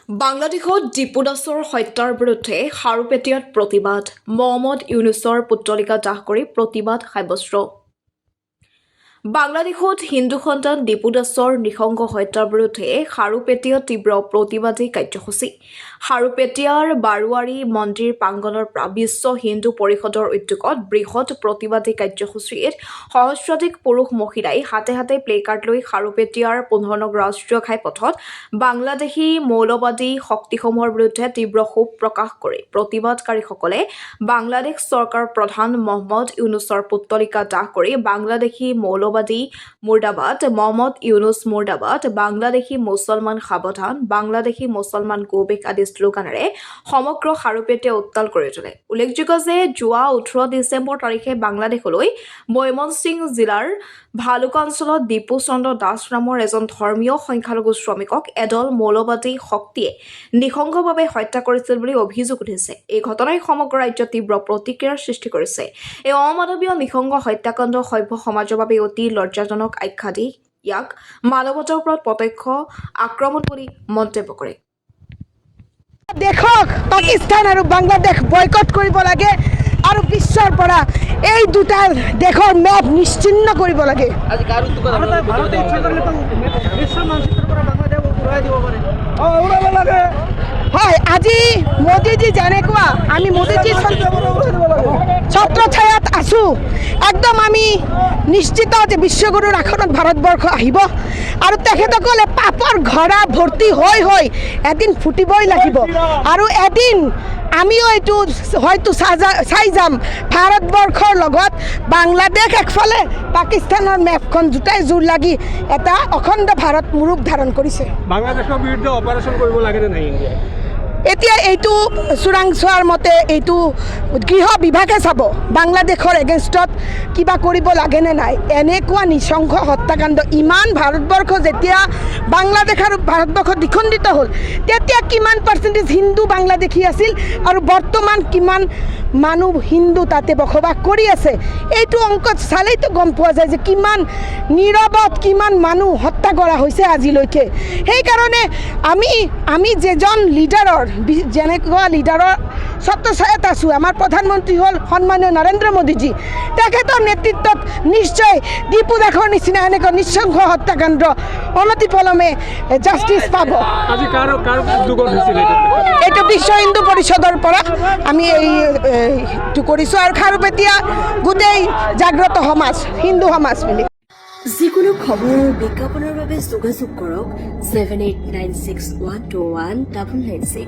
বাংলাদেশত ডিপু দাসৰ হত্যাৰ বিৰুদ্ধে খাৰুপেটীয়াত প্ৰতিবাদ মহম্মদ ইউনুছৰ পুতলিকা দাহ কৰি প্ৰতিবাদ সাব্যস্ত বাংলাদেশত হিন্দু সন্তান ডিপু দাসৰ নিঃসংগ হত্যাৰ বিৰুদ্ধে খাৰুপেটীয়াত তীব্ৰ প্ৰতিবাদী কাৰ্যসূচী খাৰুপেটীয়াৰ বাৰুৱাৰী মন্দিৰ প্ৰাংগণৰ পৰা বিশ্ব হিন্দু পৰিষদৰ উদ্যোগত বৃহৎ প্ৰতিবাদী কাৰ্যসূচীত সহস্ৰাধিক পুৰুষ মহিলাই হাতে হাতে প্লেকাৰ্ড লৈ খাৰুপেটীয়াৰ 15 নং ৰাষ্ট্ৰীয় ঘাইপথত বাংলাদেশী মৌলবাদী শক্তিসমূহৰ বিৰুদ্ধে তীব্ৰ ক্ষোভ প্ৰকাশ কৰি প্ৰতিবাদকাৰীসকলে বাংলাদেশ চৰকাৰ প্ৰধান মহম্মদ ইউনুছৰ পুতলিকা দাহ কৰি বাংলাদেশী মৌলবাদী মুৰ্দাবাদ মহম্মদ ইউনুছ মুৰ্দাবাদ বাংলাদেশী মুছলমান সাৱধান বাংলাদেশী মুছলমান গোবেক আদি শ্লোগানেৰে সমগ্ৰ খাৰুপেটীয়া উত্তাল কৰি তোলে উল্লেখযোগ্য যে যোৱা 18 ডিচেম্বৰ তাৰিখে বাংলাদেশলৈ ময়মনসিং জিলাৰ ভালুকা অঞ্চলত ডিপু চন্দ্ৰ দাস নামৰ এজন ধৰ্মীয় সংখ্যালঘু শ্ৰমিকক এদল মৌলবাদী শক্তিয়ে নিঃসংগভাৱে হত্যা কৰিছিল বুলি অভিযোগ উঠিছে এই ঘটনাই সমগ্ৰ ৰাজ্যত তীব্ৰ প্ৰতিক্ৰিয়াৰ সৃষ্টি কৰিছে এই অমানৱীয় নিঃসংগ হত্যাকাণ্ড সভ্য সমাজৰ বাবে অতি লজ্জাজনক আখ্যা দি ইয়াক মানৱতাৰ ওপৰত প্ৰত্যক্ষ আক্ৰমণ বুলি মন্তব্য কৰে দেশক পাকিস্তান আৰু বাংলাদেশ বয়কট কৰিব লাগে আৰু বিশ্বৰ পৰা এই দুটা দেশৰ মেপ নিশ্চিন্ন কৰিব লাগে হয় আজি মোদীজী যেনেকুৱা আমি মোদীজী ছত্ৰছায়াত আছোঁ একদম আমি নিশ্চিত যে বিশ্বগুৰুৰ আসনত ভাৰতবৰ্ষ আহিব আৰু তেখেতসকলে পাপৰ ঘৰা ভৰ্তি হৈ এদিন ফুটিবই লাগিব আৰু এদিন আমিও এইটো হয়তো চাই যাম ভাৰতবৰ্ষৰ লগত বাংলাদেশ একফালে পাকিস্তানৰ মেপখন দুটাই জোৰ লাগি এটা অখণ্ড ভাৰত ৰূপ ধাৰণ কৰিছে বাংলাদেশৰ বিৰুদ্ধে অপাৰেশ্যন কৰিব লাগে নে নাই ইণ্ডিয়া এতিয়া এইটো চোৰাংচোৱাৰ মতে এইটো গৃহ বিভাগে চাব বাংলাদেশৰ এগেইনষ্টত কিবা কৰিব লাগে নে নাই এনেকুৱা নিঃসংগ হত্যাকাণ্ড ইমান ভাৰতবৰ্ষ যেতিয়া বাংলাদেশ আৰু ভাৰতবৰ্ষ দ্বিখণ্ডিত হ'ল তেতিয়া কিমান পাৰ্চেণ্টেজ হিন্দু বাংলাদেশী আছিল আৰু বৰ্তমান কিমান মানুহ হিন্দু তাতে বসবাস কৰি আছে এইটো অংকত চালেইতো গম পোৱা যায় যে কিমান নীৰৱত কিমান মানুহ হত্যা কৰা হৈছে আজিলৈকে সেইকাৰণে আমি যেজন লিডাৰৰ যেনেকুৱা লিডাৰৰ ছত্ৰছায়াত আছোঁ আমাৰ প্ৰধানমন্ত্ৰী হ'ল সন্মানীয় নৰেন্দ্ৰ মোদীজী তেখেতৰ নেতৃত্বত নিশ্চয় ডিপু দাসৰ নিচিনা এনেকুৱা নিঃসংগ হত্যাকাণ্ড অনতিপলমে জাষ্টিছ পাব এইটো বিশ্ব হিন্দু পৰিষদৰ পৰা আমি এইটো কৰিছোঁ আৰু খাৰুপেটীয়া গোটেই জাগ্ৰত সমাজ হিন্দু সমাজ মিলি যিকোনো খবৰ বিজ্ঞাপনৰ বাবে যোগাযোগ কৰক 7896121996